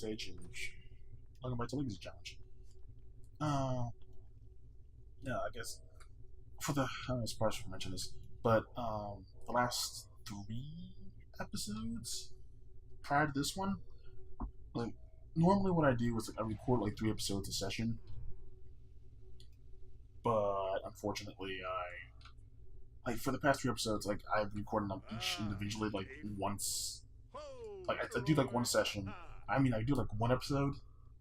say change. Welcome back to Legacy Challenge. Uh, yeah, I guess for the I was surprised to mention this, but the last 3 episodes prior to this one, like normally what I do is like I record like 3 episodes a session, but unfortunately like for the past 3 episodes like I've recorded them each individually like once. Like I do like one session. I mean I do like one episode,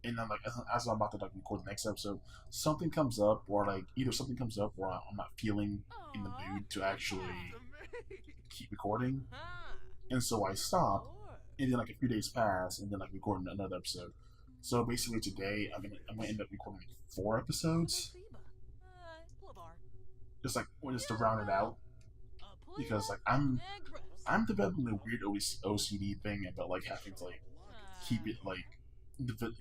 and then like as I'm about to like record the next episode, something comes up, or like either something comes up, or I'm not feeling in the mood to actually keep recording, and so I stop, and then like a few days pass, and then like record another episode. So basically today I'm gonna end up recording like 4 episodes, just like just to round it out, because like I'm developing a weird OCD thing about like having to like keep it like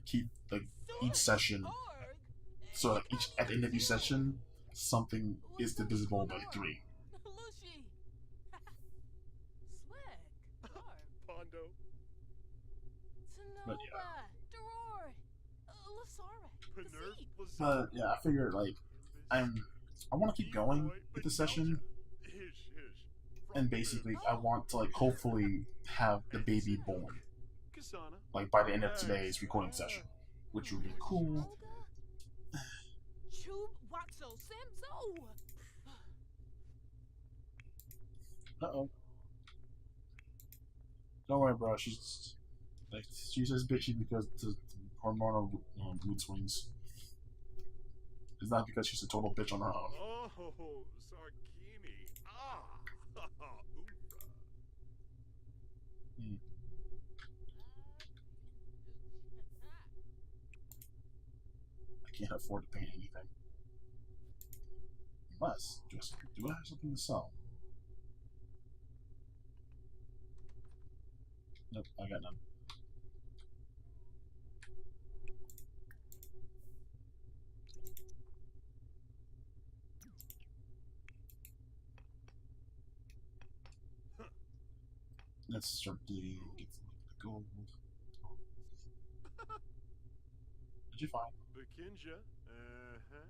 keep like each session, so like each at the end of each session something is divisible by 3. But yeah, I figure like I want to keep going with the session, and basically I want to like hopefully have the baby born like by the end of today's recording session, which would be cool. Uh-oh. Don't worry, bro. She's just bitchy because the hormonal mood swings. It's not because she's a total bitch on her own. Oh, Sarkini. Hmm. I can't afford to paint anything. Unless, just do I have something to sell? Nope, I got none. Let's start digging, get the gold. Did you find? Bekinja. Uh-huh.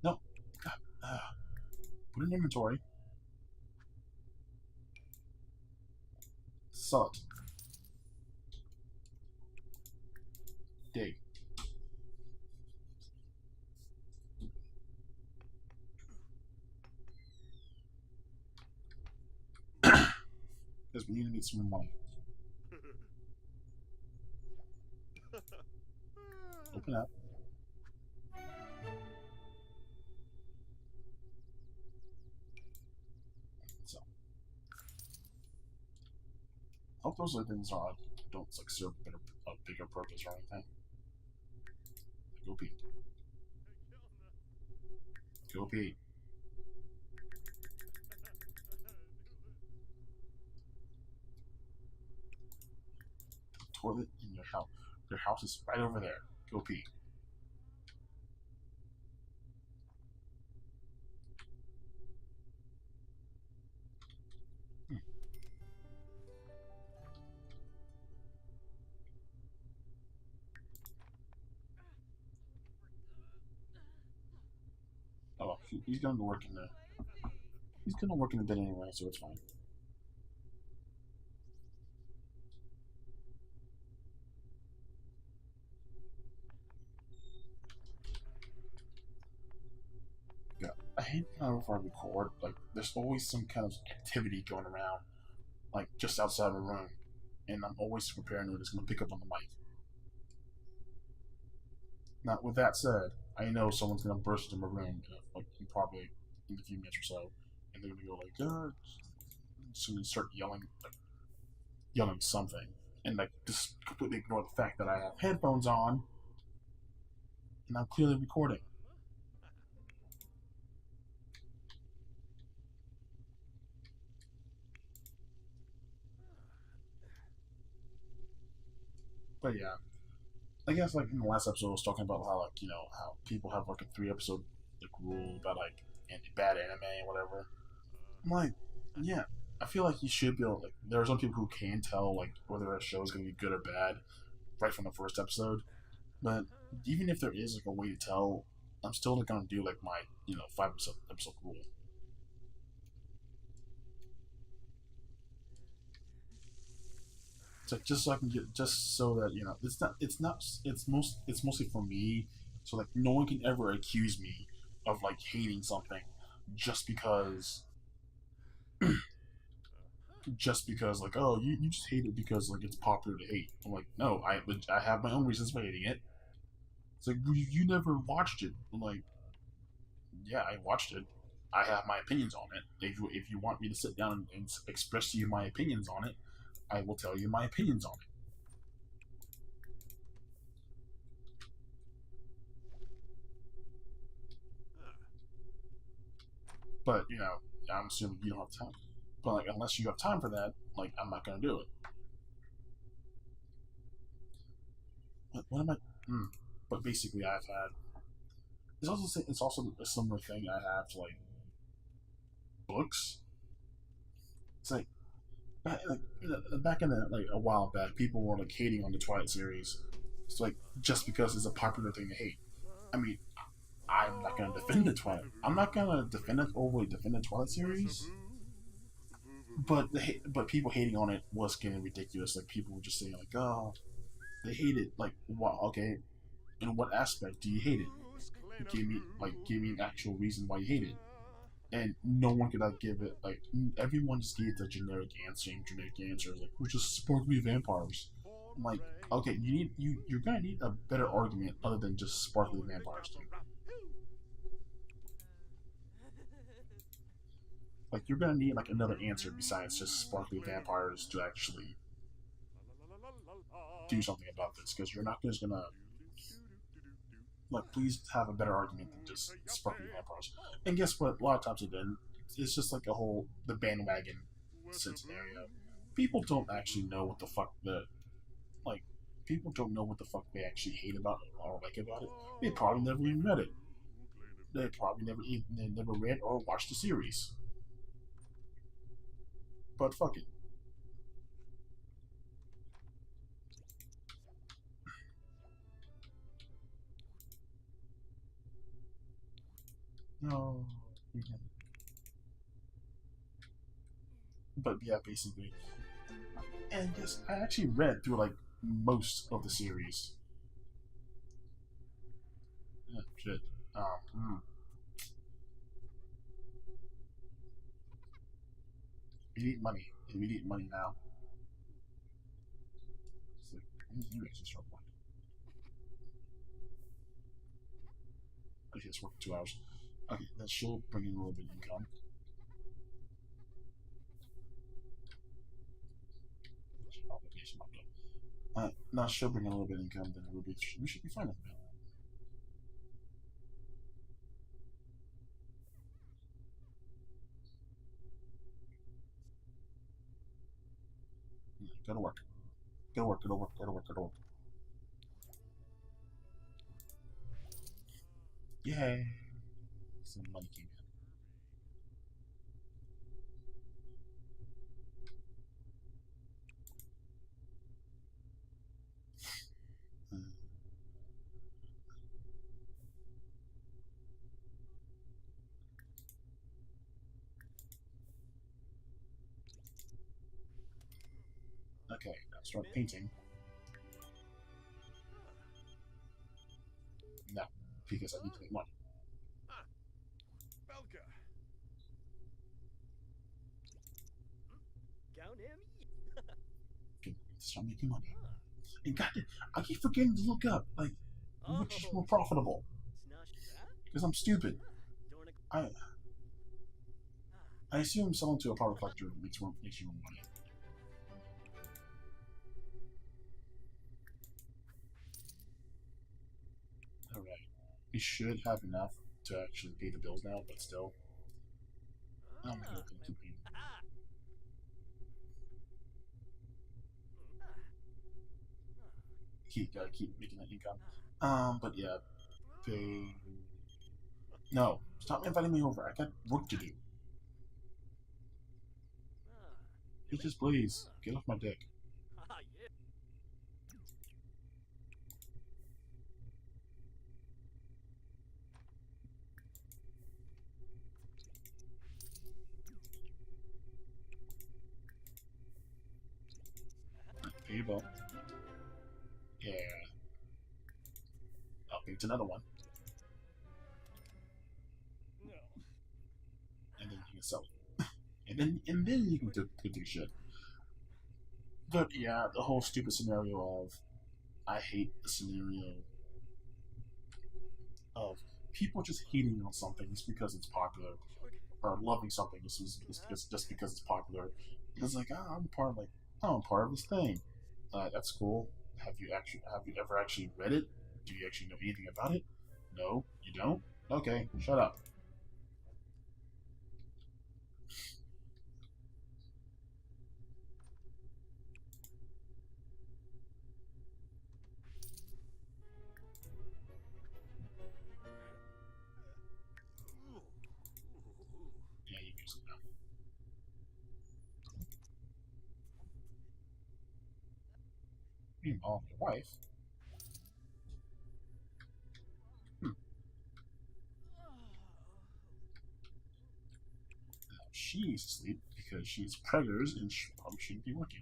Nope. God. Put in inventory. Sell it. Dig. Because we need to make some more money. Open up. So, I hope those other things don't like serve a bigger purpose or anything. Go Pete. Go Pete. Toilet in your house. Your house is right over there. Go pee. Hmm. Oh, he's going to work in the. He's going to work in the bed anyway, so it's fine. Yeah, I hate how if I record, like, there's always some kind of activity going around, like, just outside the room, and I'm always super paranoid it's going to pick up on the mic. Now, with that said, I know someone's going to burst into my room, like, probably in a few minutes or so, and they're going to go, like, just going to start yelling, like, yelling something, and, like, just completely ignore the fact that I have headphones on, and I'm clearly recording. But yeah, I guess like in the last episode, I was talking about how like how people have like a 3 episode like rule about like bad anime and whatever. I'm like, yeah, I feel like you should be able. Like, there are some people who can tell like whether a show is going to be good or bad right from the first episode. But even if there is like a way to tell, I'm still not going to do like my 5 episode rule. So just so I can get just so that it's mostly for me, so like no one can ever accuse me of like hating something just because like, oh, you just hate it because like it's popular to hate. I'm like, no, I have my own reasons for hating it. It's like, you never watched it. I'm like, yeah, I watched it. I have my opinions on it. If you want me to sit down and express to you my opinions on it, I will tell you my opinions on it. But I'm assuming you don't have time. But like, unless you have time for that, like, I'm not gonna do it. What am I? Hmm. But basically, I've had. It's also a similar thing I have to like books. It's like back in like a while back, people were like hating on the Twilight series. It's like just because it's a popular thing to hate. I mean, I'm not gonna defend the Twilight. I'm not gonna overly defend the Twilight series. But people hating on it was getting ridiculous. Like people were just saying like, oh, they hate it. Like, what? Okay, in what aspect do you hate it? Give me an actual reason why you hate it. And no one could like give it like everyone just gave the generic answers like we're just sparkly vampires. I'm like, okay, you're gonna need a better argument other than just sparkly vampires, dude. Like you're gonna need like another answer besides just sparkly vampires to actually do something about this because you're not just gonna like please have a better argument than just sparkly vampires. And guess what? A lot of times again, it's just like a whole the bandwagon scenario. People don't actually know what the fuck like. People don't know what the fuck they actually hate about it or like about it. They probably never even read it. They never read or watched the series. But fuck it. No. But yeah, basically. And yes, I actually read through like most of the series. Yeah, shit. Um, hmm. We need money. We need money now. It's like, you actually start one. Okay, it's working 2 hours. Okay, that should bring in a little bit of income. Obligation up there. Now she'll bring in a little bit of income, then we should be fine with that. Yeah, go to work. Go to work, go to work, go to work, go to work. Yay! Some money came in. Okay, now start painting. No, because I need to make money. Belka. Okay, start making money. And God, I keep forgetting to look up, like, which is more profitable. Because I'm stupid. I I assume selling to a power collector makes you more money. Alright. We should have enough to actually pay the bills now, but still. I'm gonna keep paying. Keep making that income. But yeah, pay. No, stop inviting me over. I got work to do. Just please get off my dick. Table. Yeah. Okay, it's another one, and then you can sell it, and then you can do shit. But yeah, the whole stupid scenario of I hate the scenario of people just hating on something just because it's popular, or loving something just because it's popular. It's like, oh, I'm part of this thing. That's cool. Have you ever actually read it? Do you actually know anything about it? No, you don't. Okay, shut up. Yeah, you can sit down. Meanwhile, your wife, hmm, she's asleep because she's preggers and she probably shouldn't be working.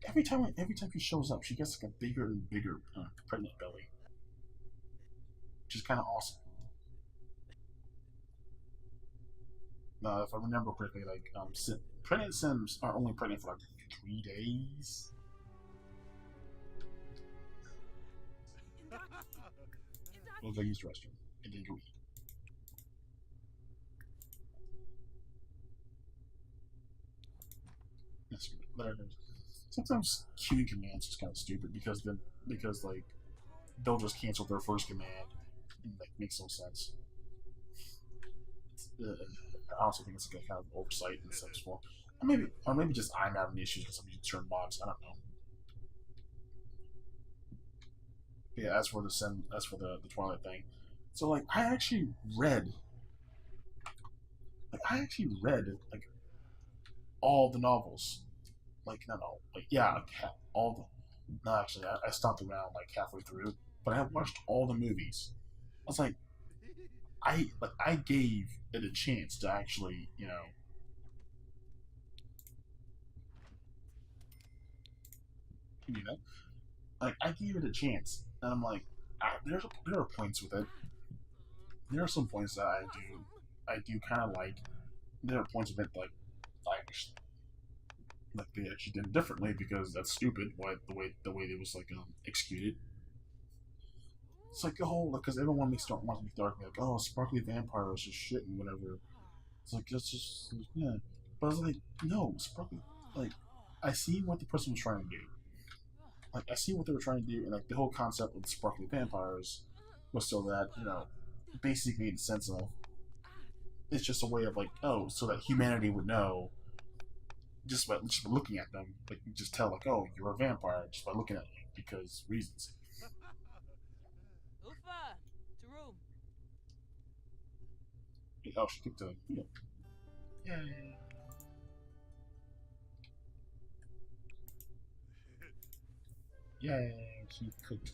Every time she shows up, she gets like a bigger and bigger pregnant belly, which is kind of awesome. If I remember correctly, like pregnant Sims are only pregnant for like 3 days. Well, they use the restroom and then go eat. That's good. But sometimes queuing commands is kind of stupid because like they'll just cancel their first command and like makes no sense. I also think it's like a kind of oversight in the Sims 4. Or maybe just I'm having issues because I'm using certain mods. I don't know. But yeah, as for the Twilight thing. So like I actually read like all the novels. Like not all, like yeah, like, all the. No, actually, I stopped around like halfway through, but I watched all the movies. I was like, I gave it a chance to actually, you know, like I gave it a chance, and I'm like, there are points with it. There are some points that I do kind of like. There are points of it like I like they actually did it differently because that's stupid. Why the way it was like executed. It's like the whole because everyone makes start wants to be dark like oh sparkly vampires is shit and whatever. It's like that's just yeah. But I was like no sparkly like I see what the person was trying to do. Like I see what they were trying to do and like the whole concept of the sparkly vampires was so that basically in the sense of it's just a way of like oh so that humanity would know just by looking at them like you just tell like oh you're a vampire just by looking at you because reasons. Ufa, to room. Oh she took the yay. Yay, he cooked.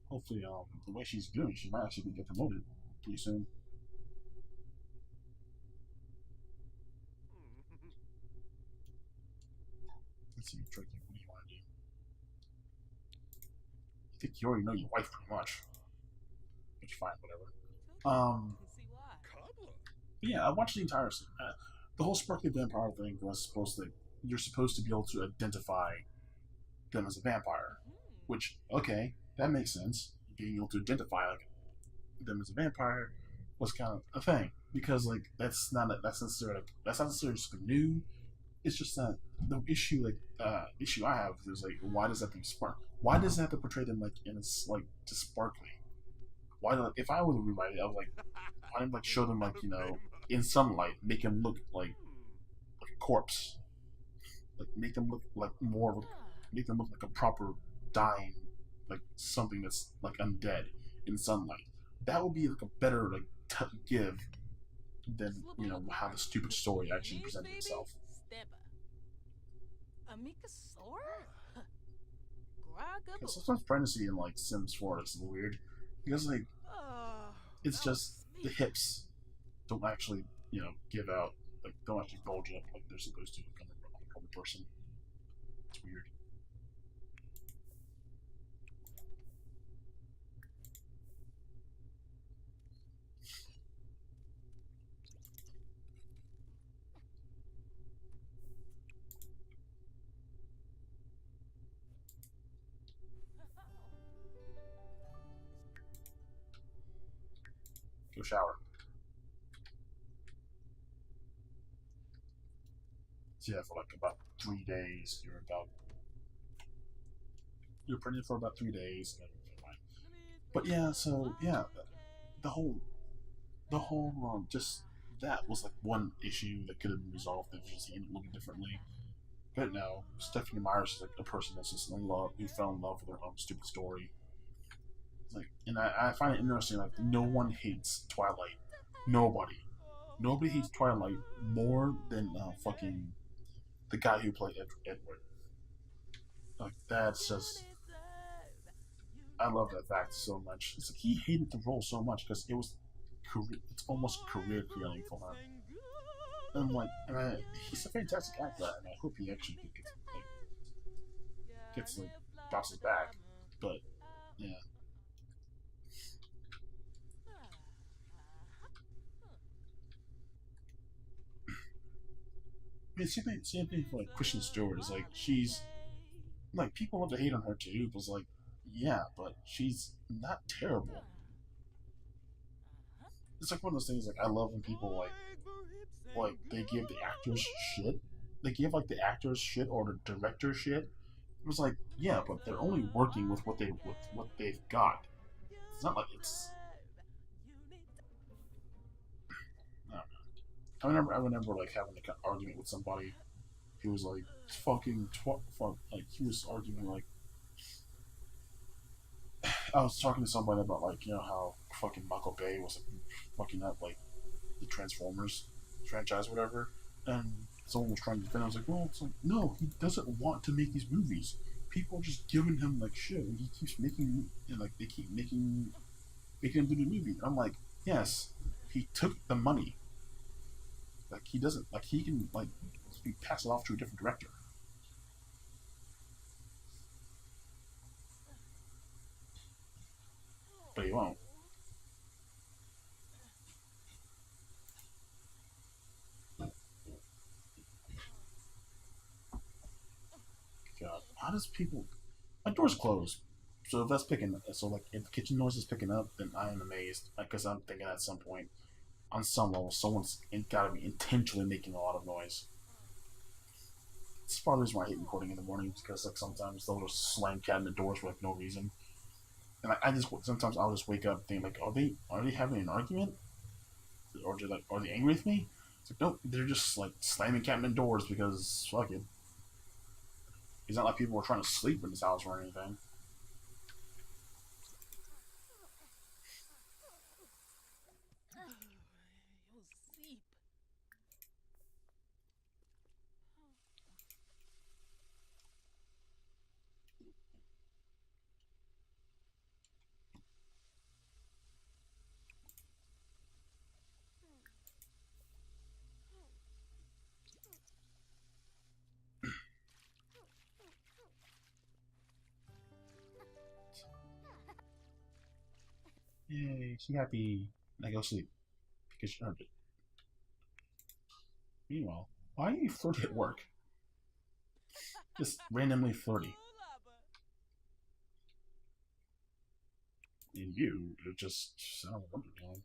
Hopefully, the way she's doing, she might actually get promoted pretty soon. Let's see, Tricky, what do you want to do? I think you already know your wife pretty much, which fine, whatever. Um, Can see why. Cobbler. yeah, I watched the entire. The whole sparkly vampire thing was supposed to. You're supposed to be able to identify them as a vampire, which okay, that makes sense. Being able to identify like them as a vampire was kind of a thing because like that's not necessarily something new. It's just that the issue I have is like why does that thing spark? Why does it have to portray them like in a like just sparkly? Why do if I were to rewrite it, I was like why didn't like show them like in sunlight, make him look like a corpse. Like make him look like more of a, make him look like a proper dying, like something that's like undead in sunlight. That would be like a better like give than how the stupid story actually presented itself. Because sometimes pregnancy in like Sims 4 is weird because like it's just the hips don't actually give out, like don't actually bulge up like they're supposed to on a normal person. It's weird. Go shower. So yeah, for like about 3 days, you're pregnant for about 3 days, and you're fine. But yeah, so yeah, the whole just that was like one issue that could have been resolved if just handled a little differently. But no, Stephanie Myers is like a person that's just in love, who fell in love with her own stupid story. It's like, and I find it interesting. Like, no one hates Twilight. Nobody. Nobody hates Twilight more than fucking the guy who played Edward. Like, that's just. I love that fact so much. It's like he hated the role so much because it's almost career killing for him. And like, he's a fantastic actor, and I hope he actually gets like bounces back. But yeah, I mean, same thing for like Kristen Stewart. Is like she's like people love to hate on her too. But it's like, yeah, but she's not terrible. It's like one of those things. Like I love when people like they give the actors shit. They give like the actors shit or the director shit. It was like, yeah, but they're only working with what they've got. It's not like it's. I don't know. I remember like having like an argument with somebody who was like like he was arguing like I was talking to somebody about like how fucking Michael Bay was like, fucking up like the Transformers franchise or whatever, and someone was trying to defend. I was like, well, it's like no, he doesn't want to make these movies. People are just giving him like shit, and he keeps making like they keep making him do the movie. I'm like, yes, he took the money. Like he doesn't like he can like pass it off to a different director, but he won't. God, how does people? My door's closed, so if that's picking, so like if the kitchen noise is picking up, then I am amazed because I'm thinking at some point, on some level, someone's got to be intentionally making a lot of noise. It's part of the reason why I hate recording in the morning because like sometimes they'll just slam cabinet doors for like no reason, and I just sometimes I'll just wake up thinking like, are they having an argument, or are they angry with me? It's like nope, they're just like slamming cabinet doors because fuck it. It's not like people are trying to sleep in this house or anything. Yay, she happy. Now go sleep because you earned it. Meanwhile, why are you flirty at work? Just randomly flirty. And you just I don't know what you're doing.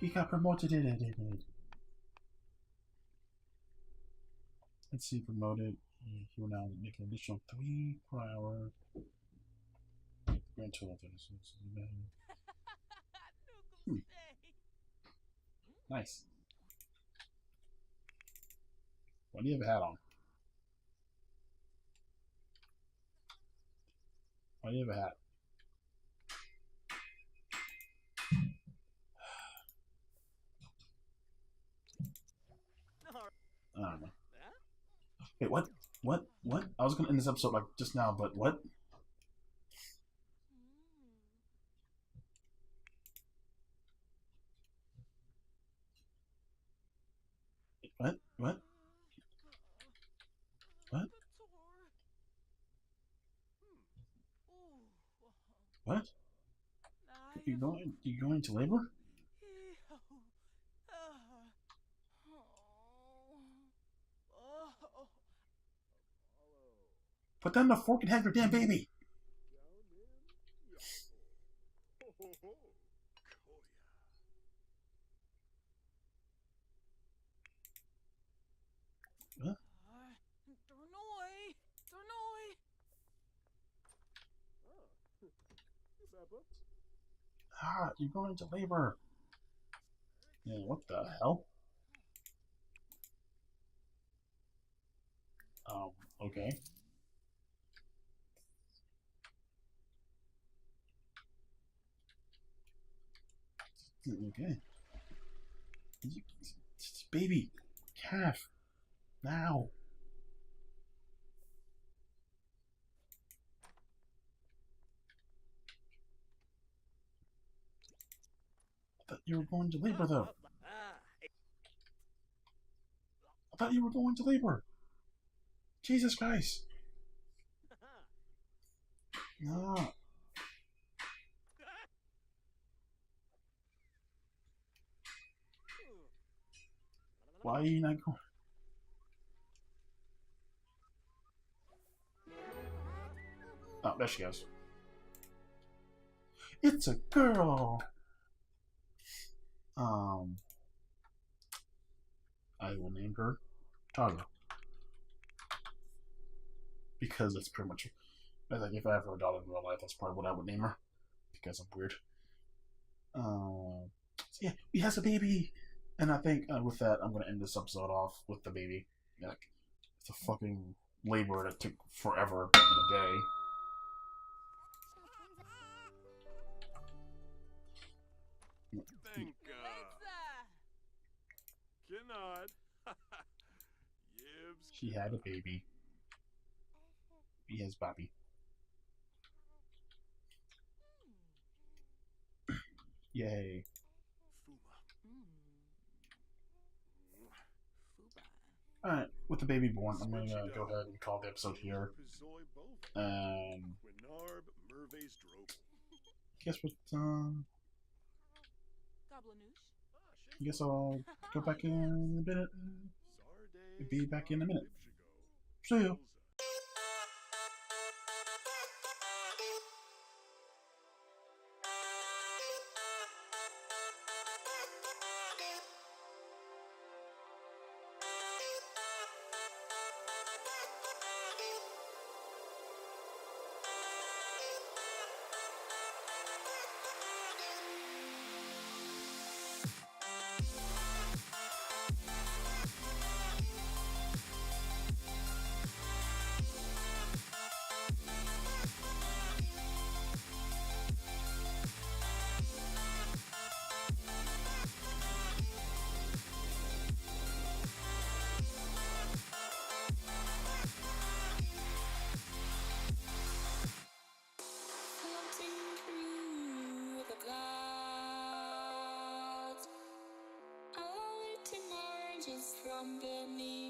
He got promoted in it. Let's see, promoted. He will now make an additional 3 per hour. Grand total. Hmm. Nice. Why do you have a hat on? Why do you have a hat? I don't know. Wait, what? What? What? I was gonna end this episode like just now, but what? What? What? What? What? You going to labor? Put down the fork and have your damn baby. Huh? Ah, you're going to labor. Yeah, what the hell? Okay. Okay. Baby, calf, now. I thought you were going to labor, though. I thought you were going to labor. Jesus Christ. No. Why are you not going? Oh, there she goes. It's a girl. I will name her Taga because it's pretty much like if I have a daughter in real life, that's probably what I would name her because I'm weird. So yeah, he has a baby, and I think with that, I'm gonna end this episode off with the baby. Like, it's a fucking labor that took forever in a day. Thank Cannot. Yibs. She had a baby. He has Bobby. Yay. Alright, with the baby born, I'm going to go ahead and call the episode here. I guess what, I guess I'll go back in a minute. Be back in a minute. See you. From beneath.